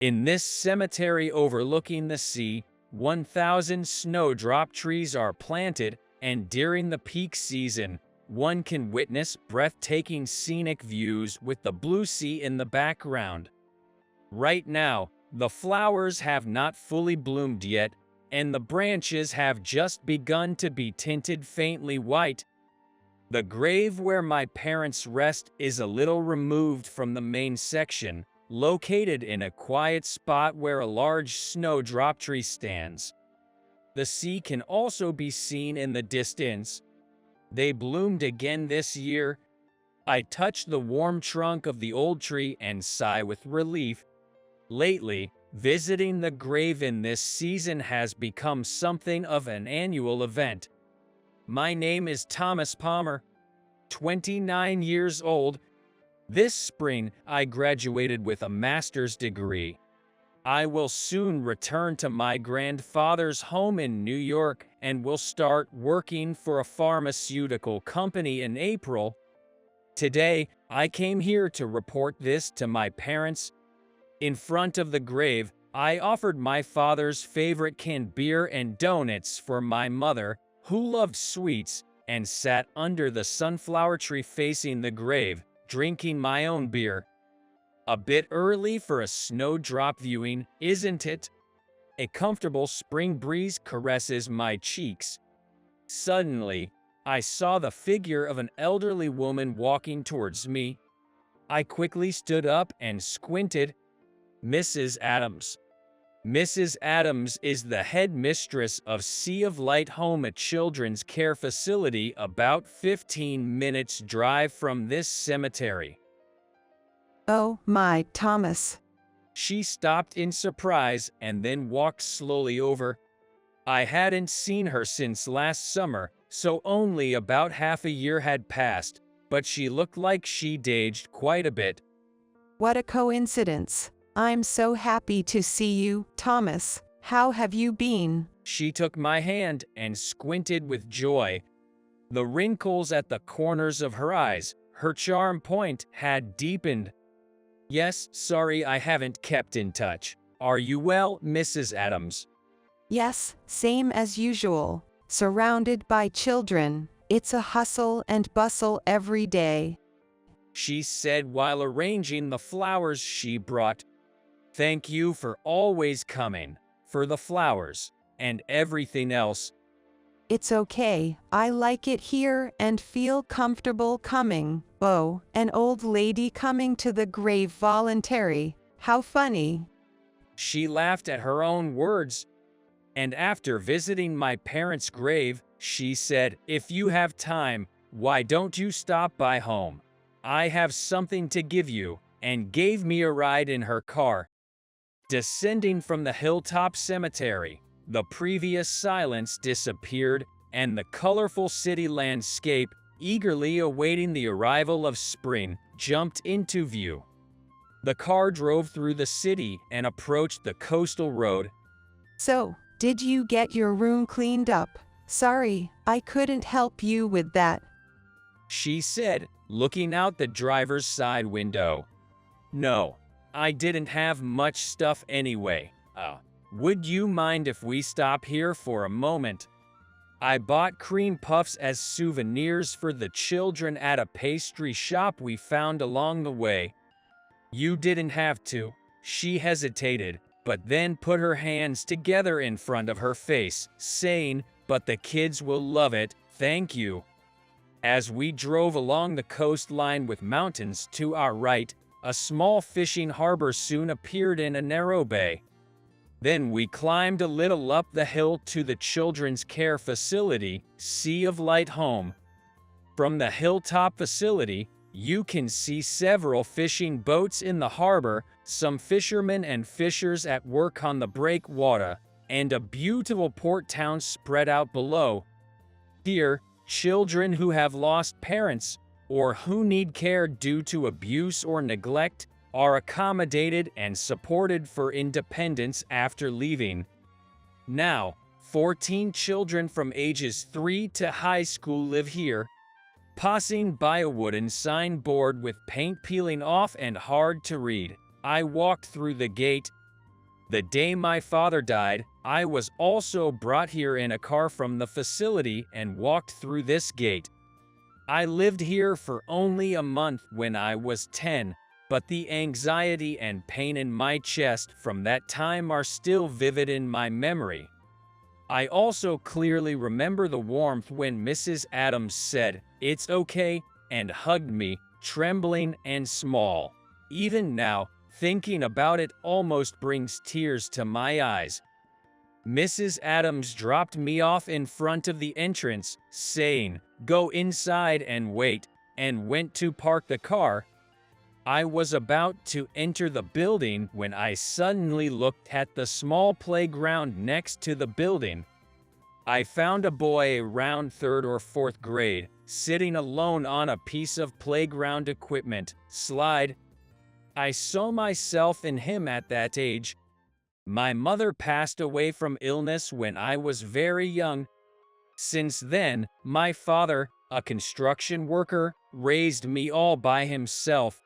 In this cemetery overlooking the sea, 1,000 snowdrop trees are planted, and during the peak season, one can witness breathtaking scenic views with the blue sea in the background. Right now, the flowers have not fully bloomed yet, and the branches have just begun to be tinted faintly white. The grave where my parents rest is a little removed from the main section, located in a quiet spot where a large snowdrop tree stands. The sea can also be seen in the distance. They bloomed again this year. I touch the warm trunk of the old tree and sigh with relief. Lately, visiting the grave in this season has become something of an annual event. My name is Thomas Palmer, 29 years old. This spring, I graduated with a master's degree. I will soon return to my grandfather's home in New York and will start working for a pharmaceutical company in April. Today, I came here to report this to my parents. In front of the grave, I offered my father's favorite canned beer and donuts for my mother, who loved sweets, and sat under the sunflower tree facing the grave, drinking my own beer. A bit early for a snowdrop viewing, isn't it? A comfortable spring breeze caresses my cheeks. Suddenly, I saw the figure of an elderly woman walking towards me. I quickly stood up and squinted. Mrs. Adams. Mrs. Adams is the head mistress of Sea of Light Home, a children's care facility about 15 minutes drive from this cemetery. Oh my, Thomas. She stopped in surprise and then walked slowly over. I hadn't seen her since last summer, so only about half a year had passed, but she looked like she'd aged quite a bit. What a coincidence. I'm so happy to see you, Thomas. How have you been? She took my hand and squinted with joy. The wrinkles at the corners of her eyes, her charm point, had deepened. Yes, sorry I haven't kept in touch. Are you well, Mrs. Adams? Yes, same as usual. Surrounded by children. It's a hustle and bustle every day, she said while arranging the flowers she brought. Thank you for always coming, for the flowers, and everything else. It's okay. I like it here and feel comfortable coming. Oh, an old lady coming to the grave voluntary. How funny. She laughed at her own words. And after visiting my parents' grave, she said, if you have time, why don't you stop by home? I have something to give you, and gave me a ride in her car. Descending from the hilltop cemetery, the previous silence disappeared, and the colorful city landscape, eagerly awaiting the arrival of spring, jumped into view. The car drove through the city and approached the coastal road. So, did you get your room cleaned up? Sorry, I couldn't help you with that, she said, looking out the driver's side window. No, I didn't have much stuff anyway. Would you mind if we stop here for a moment? I bought cream puffs as souvenirs for the children at a pastry shop we found along the way. You didn't have to. She hesitated, but then put her hands together in front of her face, saying, but the kids will love it, thank you. As we drove along the coastline with mountains to our right, a small fishing harbor soon appeared in a narrow bay. Then we climbed a little up the hill to the children's care facility, Sea of Light Home. From the hilltop facility, you can see several fishing boats in the harbor, some fishermen and fishers at work on the breakwater, and a beautiful port town spread out below. Here, children who have lost parents, or who need care due to abuse or neglect, are accommodated and supported for independence after leaving. Now, 14 children from ages 3 to high school live here. Passing by a wooden signboard with paint peeling off and hard to read, I walked through the gate. The day my father died, I was also brought here in a car from the facility and walked through this gate. I lived here for only a month when I was 10, but the anxiety and pain in my chest from that time are still vivid in my memory. I also clearly remember the warmth when Mrs. Adams said, "It's okay," and hugged me, trembling and small. Even now, thinking about it almost brings tears to my eyes. Mrs. Adams dropped me off in front of the entrance, saying, "Go inside and wait," and went to park the car. I was about to enter the building when I suddenly looked at the small playground next to the building. I found a boy around 3rd or 4th grade, sitting alone on a piece of playground equipment slide. I saw myself in him at that age. My mother passed away from illness when I was very young. Since then, my father, a construction worker, raised me all by himself.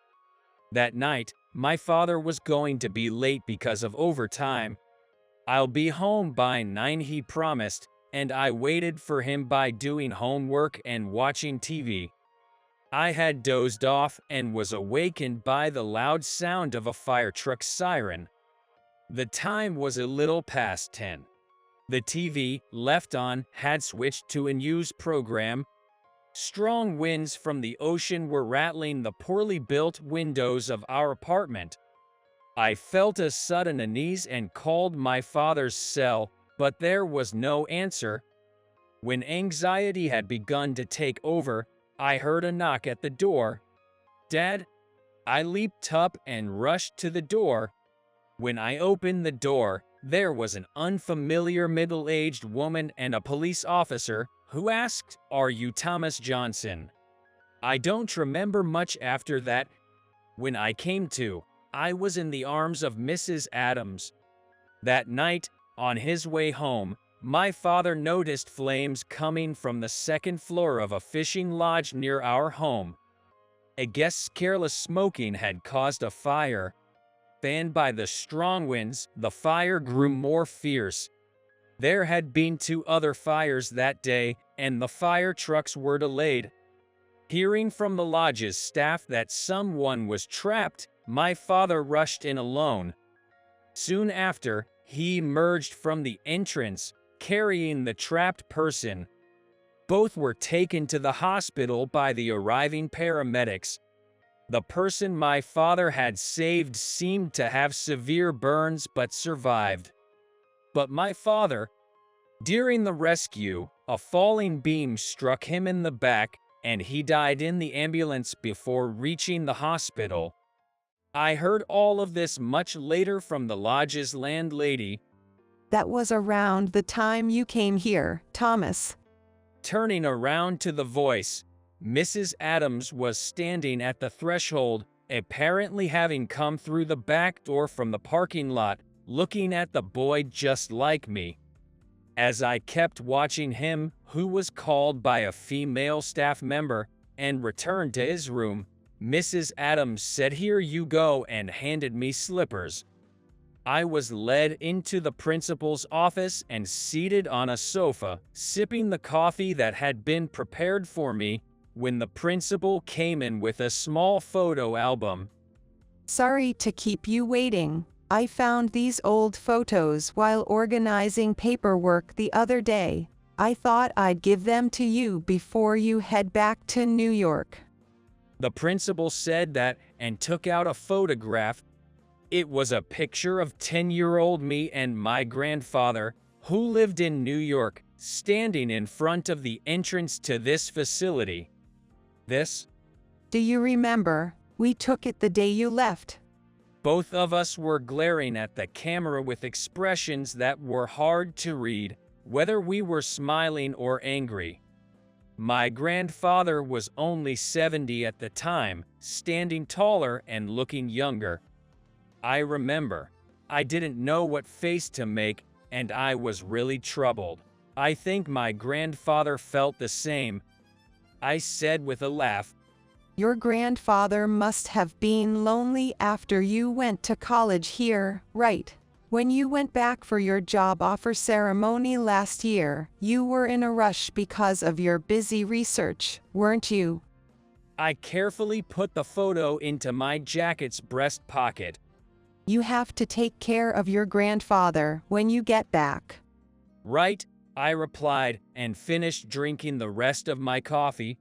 That night, my father was going to be late because of overtime. "I'll be home by 9," he promised, and I waited for him by doing homework and watching TV. I had dozed off and was awakened by the loud sound of a fire truck siren. The time was a little past 10. The TV, left on, had switched to a news program. Strong winds from the ocean were rattling the poorly built windows of our apartment. I felt a sudden unease and called my father's cell, but there was no answer. When anxiety had begun to take over, I heard a knock at the door. "Dad?" I leaped up and rushed to the door. When I opened the door, there was an unfamiliar middle-aged woman and a police officer who asked, "Are you Thomas Johnson?" I don't remember much after that. When I came to, I was in the arms of Mrs. Adams. That night, on his way home, my father noticed flames coming from the 2nd floor of a fishing lodge near our home. A guest's careless smoking had caused a fire. Fanned by the strong winds, the fire grew more fierce. There had been 2 other fires that day, and the fire trucks were delayed. Hearing from the lodge's staff that someone was trapped, my father rushed in alone. Soon after, he emerged from the entrance, carrying the trapped person. Both were taken to the hospital by the arriving paramedics. The person my father had saved seemed to have severe burns but survived. But my father, during the rescue, a falling beam struck him in the back, and he died in the ambulance before reaching the hospital. I heard all of this much later from the lodge's landlady. That was around the time you came here, Thomas. Turning around to the voice, Mrs. Adams was standing at the threshold, apparently having come through the back door from the parking lot, looking at the boy just like me. As I kept watching him, who was called by a female staff member, and returned to his room, Mrs. Adams said, "Here you go," and handed me slippers. I was led into the principal's office and seated on a sofa, sipping the coffee that had been prepared for me, when the principal came in with a small photo album. Sorry to keep you waiting. I found these old photos while organizing paperwork the other day. I thought I'd give them to you before you head back to New York. The principal said that and took out a photograph. It was a picture of 10-year-old me and my grandfather, who lived in New York, standing in front of the entrance to this facility. This? Do you remember? We took it the day you left. Both of us were glaring at the camera with expressions that were hard to read, whether we were smiling or angry. My grandfather was only 70 at the time, standing taller and looking younger. I remember, I didn't know what face to make, and I was really troubled. I think my grandfather felt the same. I said with a laugh, Your grandfather must have been lonely after you went to college here, right? When you went back for your job offer ceremony last year, you were in a rush because of your busy research, weren't you? I carefully put the photo into my jacket's breast pocket. You have to take care of your grandfather when you get back. Right, I replied and finished drinking the rest of my coffee.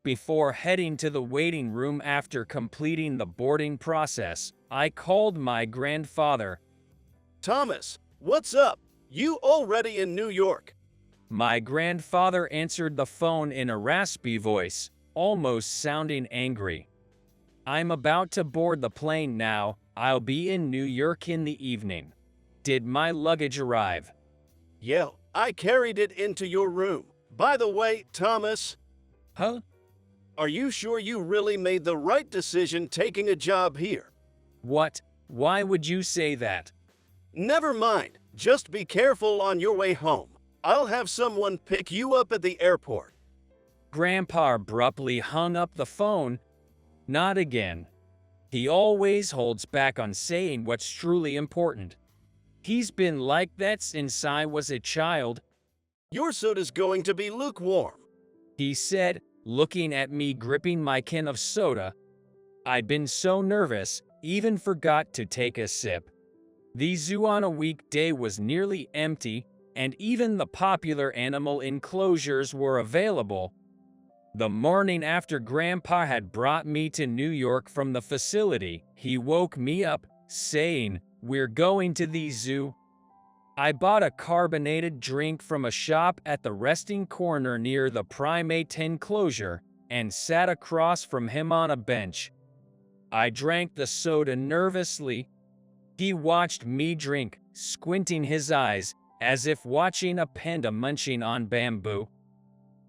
Before heading to the waiting room after completing the boarding process, I called my grandfather. Thomas, what's up? You already in New York? My grandfather answered the phone in a raspy voice, almost sounding angry. I'm about to board the plane now. I'll be in New York in the evening. Did my luggage arrive? Yeah, I carried it into your room. By the way, Thomas, Huh? are you sure you really made the right decision taking a job here? What? Why would you say that? Never mind. Just be careful on your way home. I'll have someone pick you up at the airport. Grandpa abruptly hung up the phone. Not again. He always holds back on saying what's truly important. He's been like that since I was a child, Your soda's going to be lukewarm. he said, looking at me gripping my can of soda. I'd been so nervous, even forgot to take a sip. The zoo on a weekday was nearly empty, and even the popular animal enclosures were available. The morning after Grandpa had brought me to New York from the facility, he woke me up, saying, "We're going to the zoo." I bought a carbonated drink from a shop at the resting corner near the primate enclosure and sat across from him on a bench. I drank the soda nervously. He watched me drink, squinting his eyes, as if watching a panda munching on bamboo.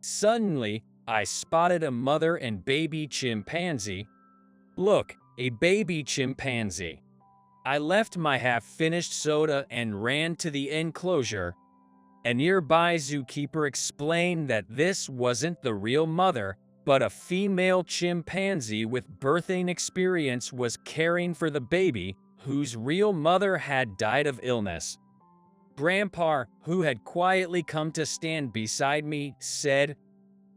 Suddenly, I spotted a mother and baby chimpanzee. Look, a baby chimpanzee. I left my half-finished soda and ran to the enclosure. A nearby zookeeper explained that this wasn't the real mother, but a female chimpanzee with birthing experience was caring for the baby, whose real mother had died of illness. Grandpa, who had quietly come to stand beside me, said,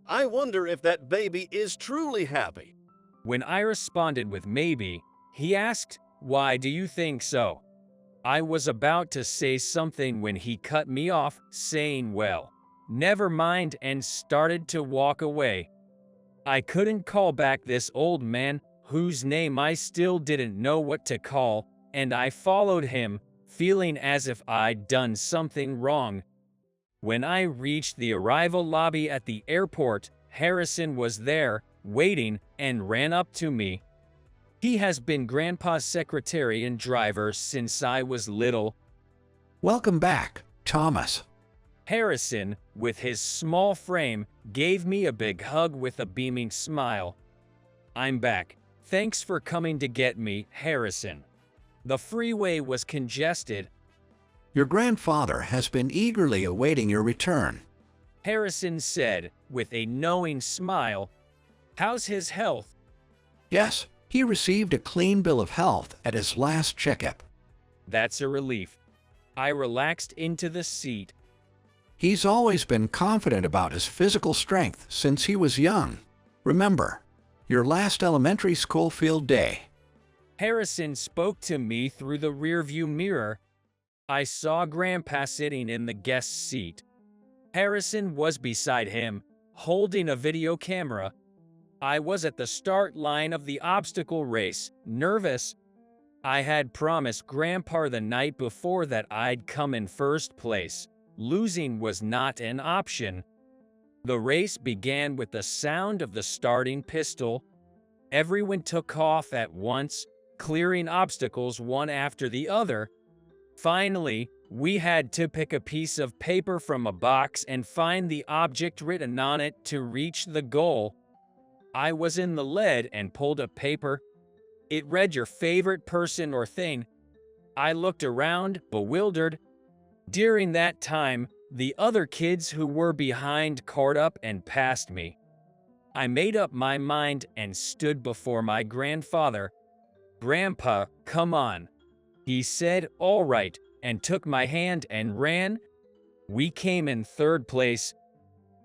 I wonder if that baby is truly happy. When I responded with maybe, he asked, "Why do you think so?" I was about to say something when he cut me off, saying, "Well, never mind," and started to walk away. I couldn't call back this old man, whose name I still didn't know what to call, and I followed him, feeling as if I'd done something wrong. When I reached the arrival lobby at the airport, Harrison was there, waiting, and ran up to me. He has been Grandpa's secretary and driver since I was little. Welcome back, Thomas. Harrison, with his small frame, gave me a big hug with a beaming smile. I'm back. Thanks for coming to get me, Harrison. The freeway was congested. Your grandfather has been eagerly awaiting your return. Harrison said, with a knowing smile. How's his health? Yes, he received a clean bill of health at his last checkup. That's a relief. I relaxed into the seat. He's always been confident about his physical strength since he was young. Remember, your last elementary school field day. Harrison spoke to me through the rearview mirror. I saw Grandpa sitting in the guest seat. Harrison was beside him, holding a video camera. I was at the start line of the obstacle race, nervous. I had promised Grandpa the night before that I'd come in first place. Losing was not an option. The race began with the sound of the starting pistol. Everyone took off at once, clearing obstacles one after the other. Finally, we had to pick a piece of paper from a box and find the object written on it to reach the goal. I was in the lead and pulled a paper. It read your favorite person or thing. I looked around, bewildered. During that time, the other kids who were behind caught up and passed me. I made up my mind and stood before my grandfather. "Grandpa, come on," he said, "all right," and took my hand and ran. We came in third place.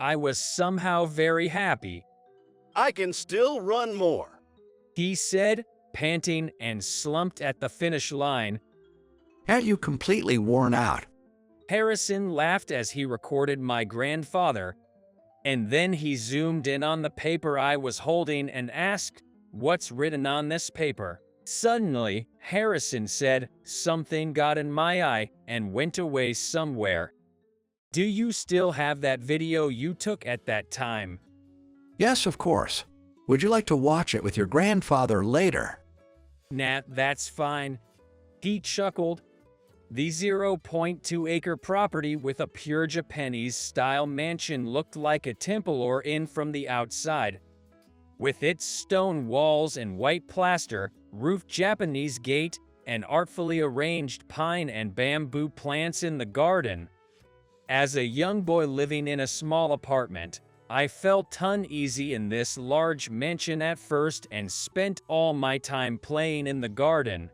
I was somehow very happy. I can still run more. He said, panting and slumped at the finish line. Aren't you completely worn out? Harrison laughed as he recorded my grandfather, and then he zoomed in on the paper I was holding and asked, "What's written on this paper?" Suddenly, Harrison said, "Something got in my eye and went away somewhere." Do you still have that video you took at that time? Yes, of course. Would you like to watch it with your grandfather later? Nah, that's fine. He chuckled. The 0.2-acre property with a pure Japanese-style mansion looked like a temple or inn from the outside. With its stone walls and white plaster, roofed Japanese gate, and artfully arranged pine and bamboo plants in the garden. As a young boy living in a small apartment, I felt uneasy in this large mansion at first and spent all my time playing in the garden,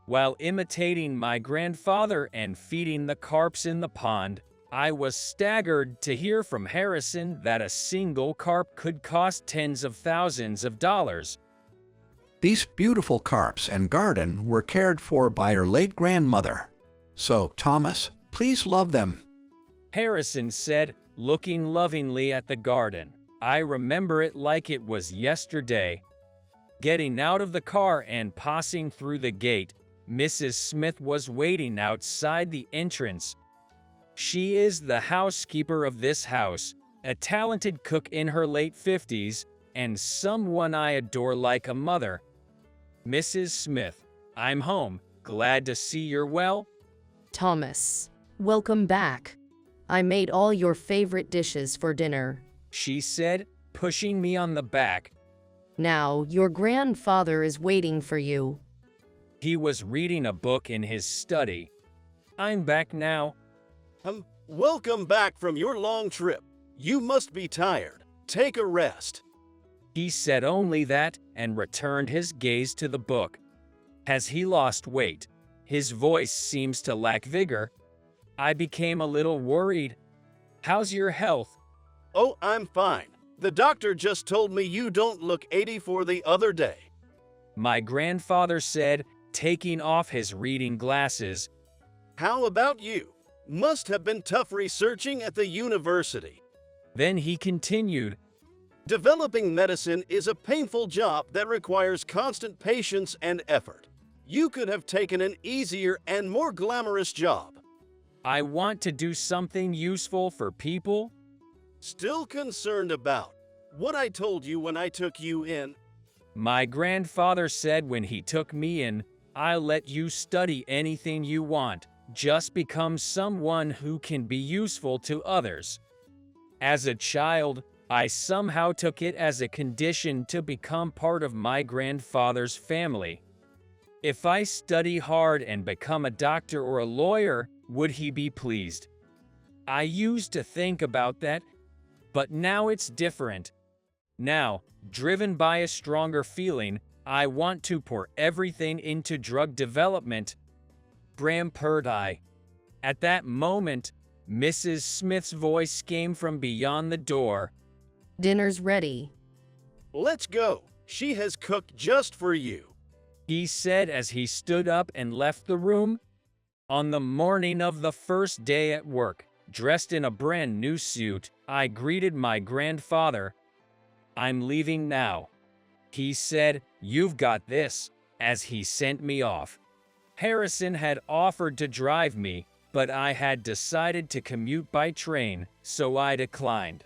while imitating my grandfather and feeding the carps in the pond. I was staggered to hear from Harrison that a single carp could cost tens of thousands of dollars. These beautiful carps and garden were cared for by your late grandmother. So, Thomas, please love them. Harrison said, looking lovingly at the garden. I remember it like it was yesterday. Getting out of the car and passing through the gate, Mrs. Smith was waiting outside the entrance. She is the housekeeper of this house, a talented cook in her late 50s, and someone I adore like a mother. Mrs. Smith, I'm home. Glad to see you're well. Thomas, welcome back. I made all your favorite dishes for dinner, she said, pushing me on the back. Now, your grandfather is waiting for you. He was reading a book in his study. I'm back now. Welcome back from your long trip. You must be tired. Take a rest. He said only that and returned his gaze to the book. Has he lost weight? His voice seems to lack vigor. I became a little worried. How's your health? Oh, I'm fine. The doctor just told me you don't look 84 the other day. My grandfather said, taking off his reading glasses. How about you? Must have been tough researching at the university. Then he continued. Developing medicine is a painful job that requires constant patience and effort. You could have taken an easier and more glamorous job. I want to do something useful for people. Still concerned about what I told you when I took you in? My grandfather said when he took me in, I'll let you study anything you want. Just become someone who can be useful to others. As a child, I somehow took it as a condition to become part of my grandfather's family. If I study hard and become a doctor or a lawyer, would he be pleased? I used to think about that, but now it's different. Now, driven by a stronger feeling, I want to pour everything into drug development. Bram Purdy. At that moment, Mrs. Smith's voice came from beyond the door. Dinner's ready. Let's go. She has cooked just for you, he said as he stood up and left the room. On the morning of the first day at work, dressed in a brand new suit, I greeted my grandfather. I'm leaving now, he said. You've got this, as he sent me off. Harrison had offered to drive me, but I had decided to commute by train, so I declined.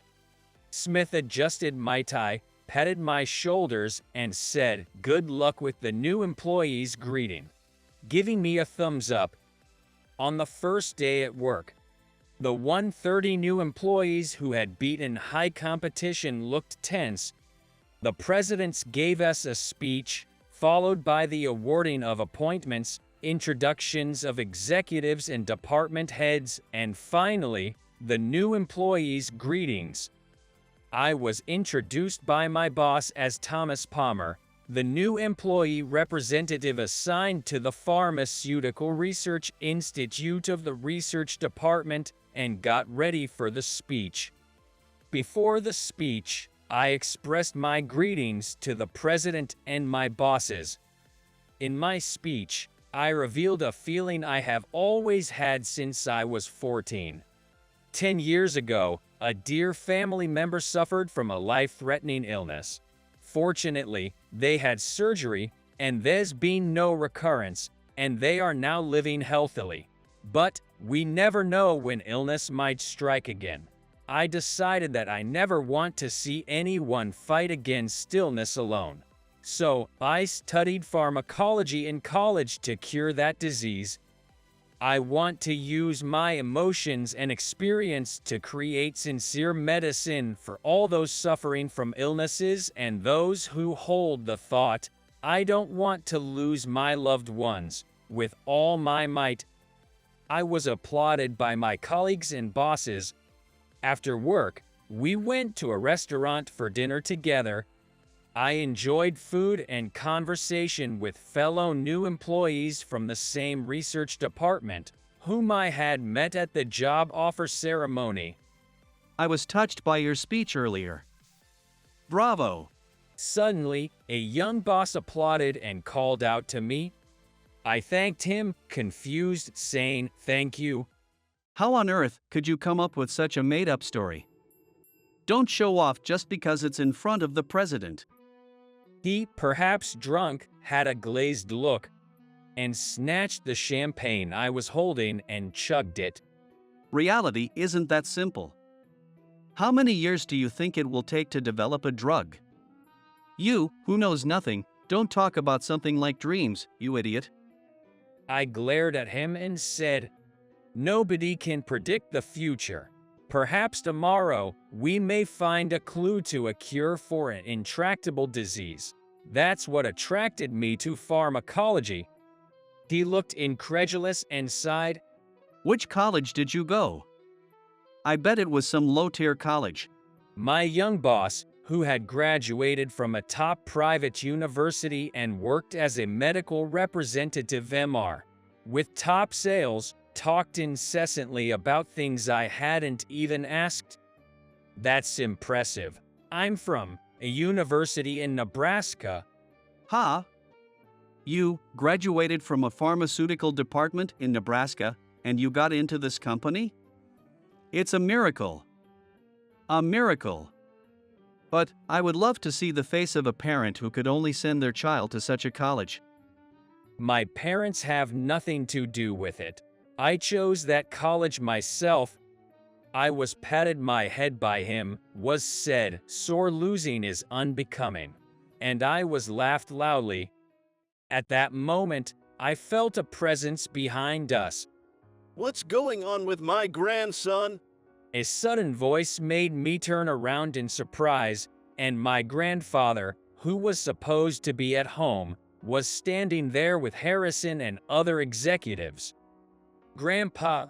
Smith adjusted my tie, patted my shoulders, and said, "Good luck with the new employee's greeting," giving me a thumbs up. On the first day at work, the 130 new employees who had beaten high competition looked tense. The presidents gave us a speech, followed by the awarding of appointments, introductions of executives and department heads, and finally, the new employees' greetings. I was introduced by my boss as Thomas Palmer, the new employee representative assigned to the Pharmaceutical Research Institute of the Research Department, and got ready for the speech. Before the speech, I expressed my greetings to the president and my bosses. In my speech, I revealed a feeling I have always had since I was 14. 10 years ago, a dear family member suffered from a life-threatening illness. Fortunately, they had surgery, and there's been no recurrence, and they are now living healthily. But we never know when illness might strike again. I decided that I never want to see anyone fight against illness alone. So, I studied pharmacology in college to cure that disease. I want to use my emotions and experience to create sincere medicine for all those suffering from illnesses and those who hold the thought, I don't want to lose my loved ones, with all my might. I was applauded by my colleagues and bosses. After work, we went to a restaurant for dinner together. I enjoyed food and conversation with fellow new employees from the same research department, whom I had met at the job offer ceremony. I was touched by your speech earlier. Bravo! Suddenly, a young boss applauded and called out to me. I thanked him, confused, saying, "Thank you." How on earth could you come up with such a made-up story? Don't show off just because it's in front of the president. He, perhaps drunk, had a glazed look, and snatched the champagne I was holding and chugged it. Reality isn't that simple. How many years do you think it will take to develop a drug? You, who knows nothing, don't talk about something like dreams, you idiot. I glared at him and said, "Nobody can predict the future. Perhaps tomorrow, we may find a clue to a cure for an intractable disease. That's what attracted me to pharmacology." He looked incredulous and sighed. Which college did you go? I bet it was some low-tier college. My young boss, who had graduated from a top private university and worked as a medical representative with top sales, talked incessantly about things I hadn't even asked. That's impressive. I'm from a university in Nebraska. Ha! You graduated from a pharmaceutical department in Nebraska, and you got into this company? It's a miracle. A miracle. But I would love to see the face of a parent who could only send their child to such a college. My parents have nothing to do with it. I chose that college myself. I was patted my head by him, was said, "Sore losing is unbecoming," and I was laughed loudly. At that moment, I felt a presence behind us. What's going on with my grandson? A sudden voice made me turn around in surprise, and my grandfather, who was supposed to be at home, was standing there with Harrison and other executives. "Grandpa."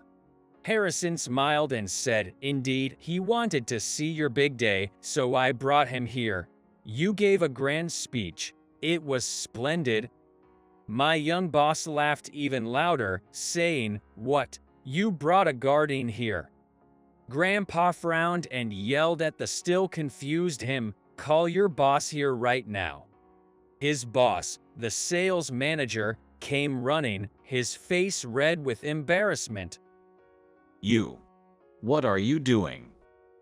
Harrison smiled and said, "Indeed, he wanted to see your big day, so I brought him here. You gave a grand speech. It was splendid." My young boss laughed even louder, saying, "What? You brought a guardian here?" Grandpa frowned and yelled at the still confused him, "Call your boss here right now." His boss, the sales manager, came running, his face red with embarrassment. You. What are you doing?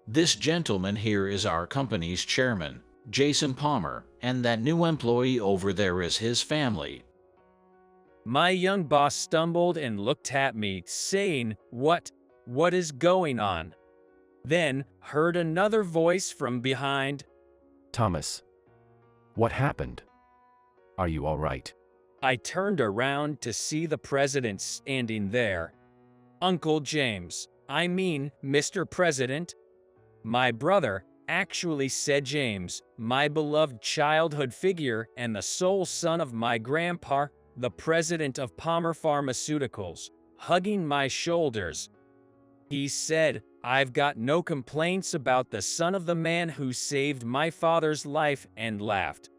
This gentleman here is our company's chairman, Jason Palmer, and that new employee over there is his family. My young boss stumbled and looked at me, saying, What is going on?" Then heard another voice from behind. "Thomas, what happened? Are you all right?" I turned around to see the president standing there. "Uncle James, I mean, Mr. President." My brother actually said James, my beloved childhood figure and the sole son of my grandpa, the president of Palmer Pharmaceuticals, hugging my shoulders. He said, "I've got no complaints about the son of the man who saved my father's life," and laughed.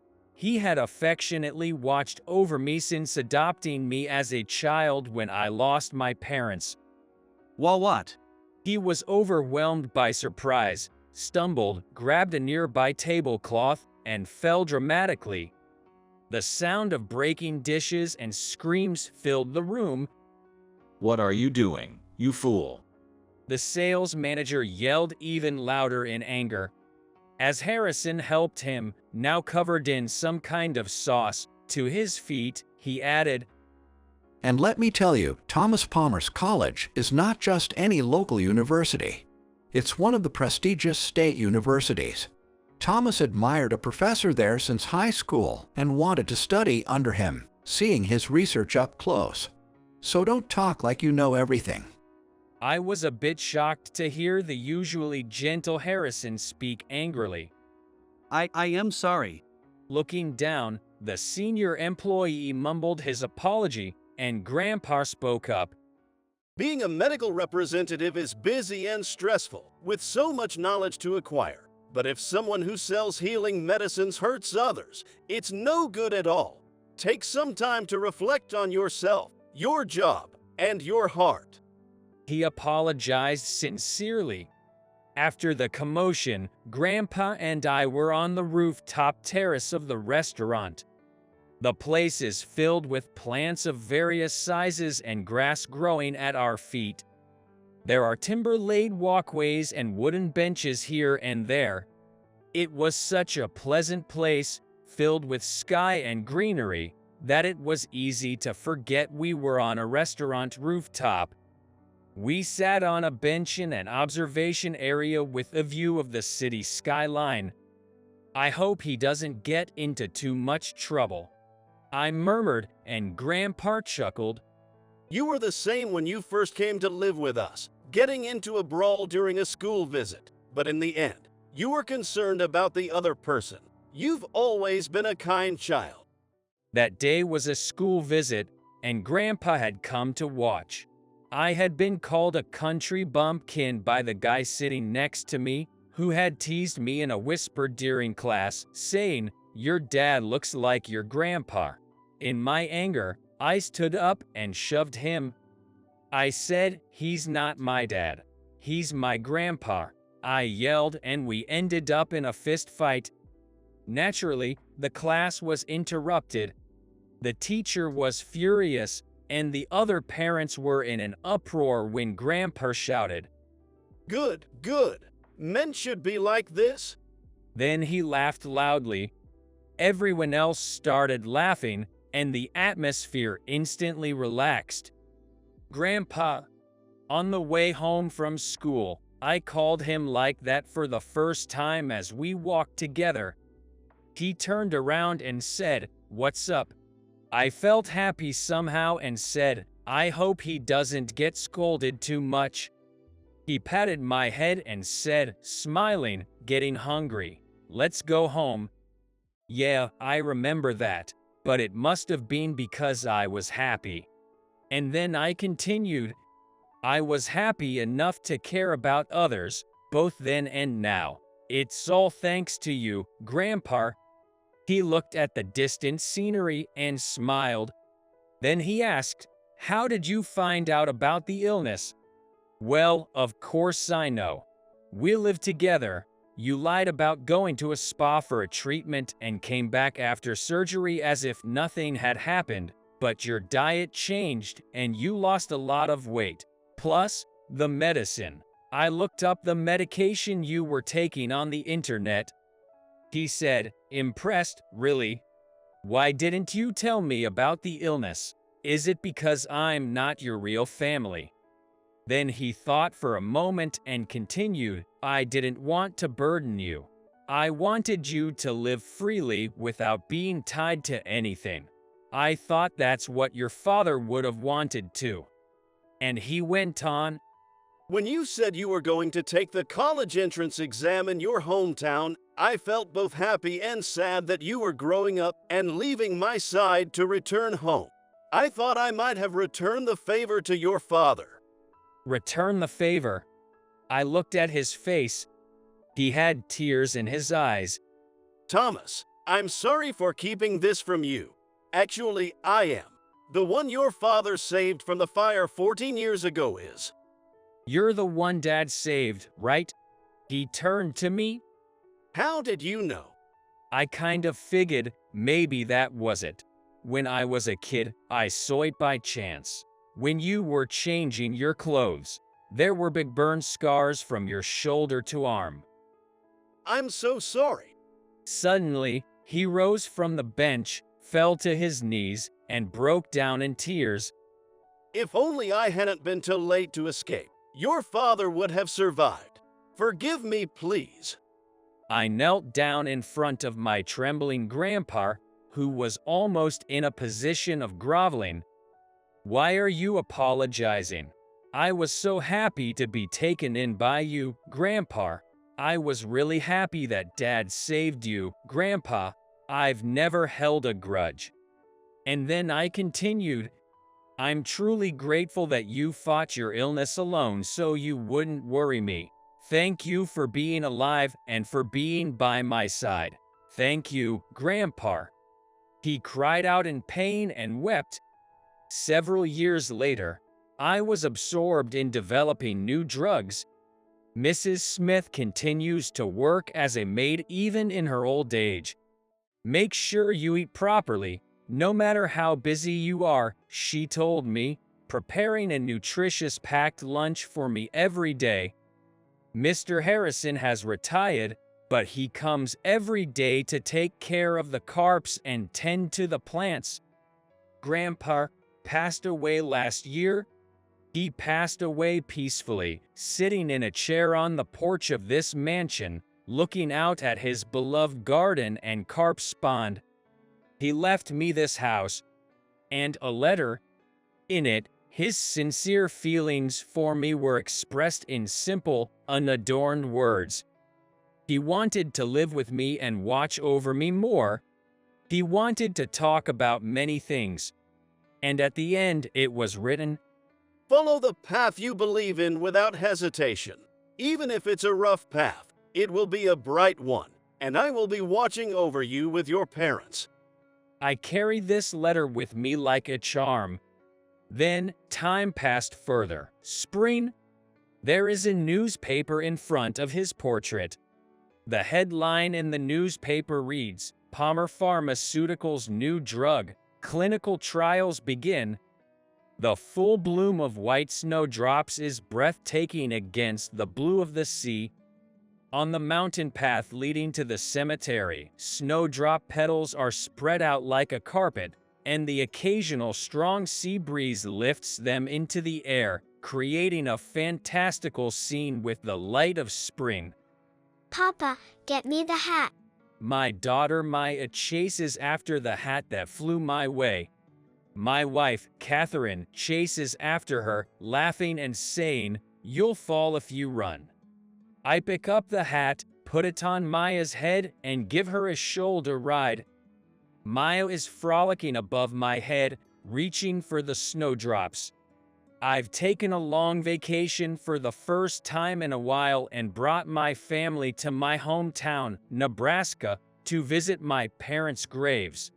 He had affectionately watched over me since adopting me as a child when I lost my parents. Well, what? He was overwhelmed by surprise, stumbled, grabbed a nearby tablecloth, and fell dramatically. The sound of breaking dishes and screams filled the room. What are you doing, you fool? The sales manager yelled even louder in anger. As Harrison helped him, now covered in some kind of sauce, to his feet, he added, And let me tell you, Thomas Palmer's College is not just any local university. It's one of the prestigious state universities. Thomas admired a professor there since high school and wanted to study under him, seeing his research up close. So don't talk like you know everything. I was a bit shocked to hear the usually gentle Harrison speak angrily. I am sorry. Looking down, the senior employee mumbled his apology, and Grandpa spoke up. Being a medical representative is busy and stressful, with so much knowledge to acquire. But if someone who sells healing medicines hurts others, it's no good at all. Take some time to reflect on yourself, your job, and your heart. He apologized sincerely. After the commotion, Grandpa and I were on the rooftop terrace of the restaurant. The place is filled with plants of various sizes and grass growing at our feet. There are timber-laid walkways and wooden benches here and there. It was such a pleasant place, filled with sky and greenery, that it was easy to forget we were on a restaurant rooftop. We sat on a bench in an observation area with a view of the city skyline. I hope he doesn't get into too much trouble, I murmured, and Grandpa chuckled. You were the same when you first came to live with us, getting into a brawl during a school visit. But in the end, you were concerned about the other person. You've always been a kind child. That day was a school visit, and Grandpa had come to watch. I had been called a country bumpkin by the guy sitting next to me, who had teased me in a whisper during class, saying, "Your dad looks like your grandpa." In my anger, I stood up and shoved him. I said, "He's not my dad. He's my grandpa," I yelled, and we ended up in a fist fight. Naturally, the class was interrupted. The teacher was furious, and the other parents were in an uproar when Grandpa shouted, Good, good. Men should be like this. Then he laughed loudly. Everyone else started laughing, and the atmosphere instantly relaxed. Grandpa. On the way home from school, I called him like that for the first time as we walked together. He turned around and said, "What's up?" I felt happy somehow and said, "I hope he doesn't get scolded too much." He patted my head and said, smiling, "Getting hungry. Let's go home." Yeah, I remember that, but it must have been because I was happy. And then I continued. I was happy enough to care about others, both then and now. It's all thanks to you, Grandpa. He looked at the distant scenery and smiled. Then he asked, "How did you find out about the illness?" "Well, of course I know. We lived together. You lied about going to a spa for a treatment and came back after surgery as if nothing had happened, but your diet changed and you lost a lot of weight. Plus, the medicine. I looked up the medication you were taking on the internet." He said, impressed, "Really? Why didn't you tell me about the illness? Is it because I'm not your real family?" Then he thought for a moment and continued, "I didn't want to burden you. I wanted you to live freely without being tied to anything. I thought that's what your father would have wanted too." And he went on, When you said you were going to take the college entrance exam in your hometown, I felt both happy and sad that you were growing up and leaving my side to return home. I thought I might have returned the favor to your father. "Return the favor." I looked at his face. He had tears in his eyes. Thomas, I'm sorry for keeping this from you. Actually, I am. The one your father saved from the fire 14 years ago is. You're the one Dad saved, right? He turned to me. How did you know? I kind of figured maybe that was it. When I was a kid, I saw it by chance. When you were changing your clothes, there were big burn scars from your shoulder to arm. I'm so sorry. Suddenly, he rose from the bench, fell to his knees, and broke down in tears. If only I hadn't been too late to escape, your father would have survived. Forgive me, please. I knelt down in front of my trembling grandpa, who was almost in a position of groveling. Why are you apologizing? I was so happy to be taken in by you, Grandpa. I was really happy that Dad saved you, Grandpa. I've never held a grudge. And then I continued, I'm truly grateful that you fought your illness alone so you wouldn't worry me. Thank you for being alive and for being by my side. Thank you, Grandpa. He cried out in pain and wept. Several years later, I was absorbed in developing new drugs. Mrs. Smith continues to work as a maid even in her old age. Make sure you eat properly, no matter how busy you are, she told me, preparing a nutritious packed lunch for me every day. Mr. Harrison has retired, but he comes every day to take care of the carps and tend to the plants. Grandpa passed away last year. He passed away peacefully, sitting in a chair on the porch of this mansion, looking out at his beloved garden and carp pond. He left me this house and a letter. In it, his sincere feelings for me were expressed in simple, unadorned words. He wanted to live with me and watch over me more. He wanted to talk about many things. And at the end, it was written, Follow the path you believe in without hesitation. Even if it's a rough path, it will be a bright one, and I will be watching over you with your parents. I carried this letter with me like a charm. Then, time passed further. Spring. There is a newspaper in front of his portrait. The headline in the newspaper reads, Palmer Pharmaceuticals' new drug, clinical trials begin. The full bloom of white snowdrops is breathtaking against the blue of the sea. On the mountain path leading to the cemetery, snowdrop petals are spread out like a carpet, and the occasional strong sea breeze lifts them into the air, creating a fantastical scene with the light of spring. Papa, get me the hat. My daughter Maya chases after the hat that flew my way. My wife, Catherine, chases after her, laughing and saying, You'll fall if you run. I pick up the hat, put it on Maya's head, and give her a shoulder ride. Maya is frolicking above my head, reaching for the snowdrops. I've taken a long vacation for the first time in a while and brought my family to my hometown, Nebraska, to visit my parents' graves.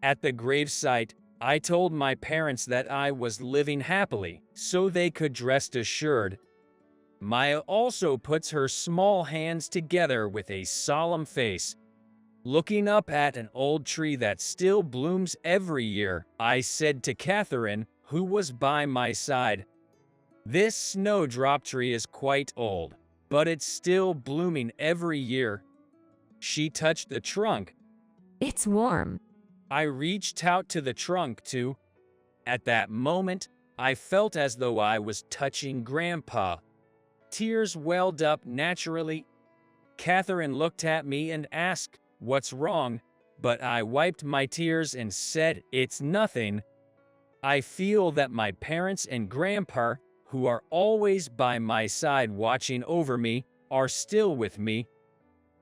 At the gravesite, I told my parents that I was living happily, so they could rest assured. Maya also puts her small hands together with a solemn face. Looking up at an old tree that still blooms every year, I said to Catherine, who was by my side, This snowdrop tree is quite old, but it's still blooming every year. She touched the trunk. It's warm. I reached out to the trunk too. At that moment, I felt as though I was touching Grandpa. Tears welled up naturally. Catherine looked at me and asked, What's wrong? But I wiped my tears and said, It's nothing. I feel that my parents and Grandpa, who are always by my side watching over me, are still with me.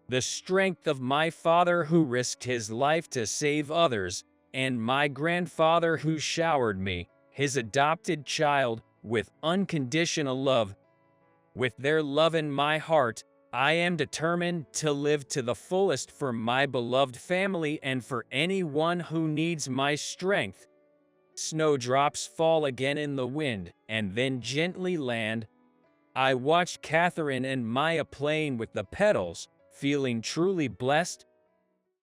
The strength of my father who risked his life to save others, and my grandfather who showered me, his adopted child, with unconditional love. With their love in my heart, I am determined to live to the fullest for my beloved family and for anyone who needs my strength. Snowdrops fall again in the wind and then gently land. I watched Catherine and Maya playing with the petals, feeling truly blessed.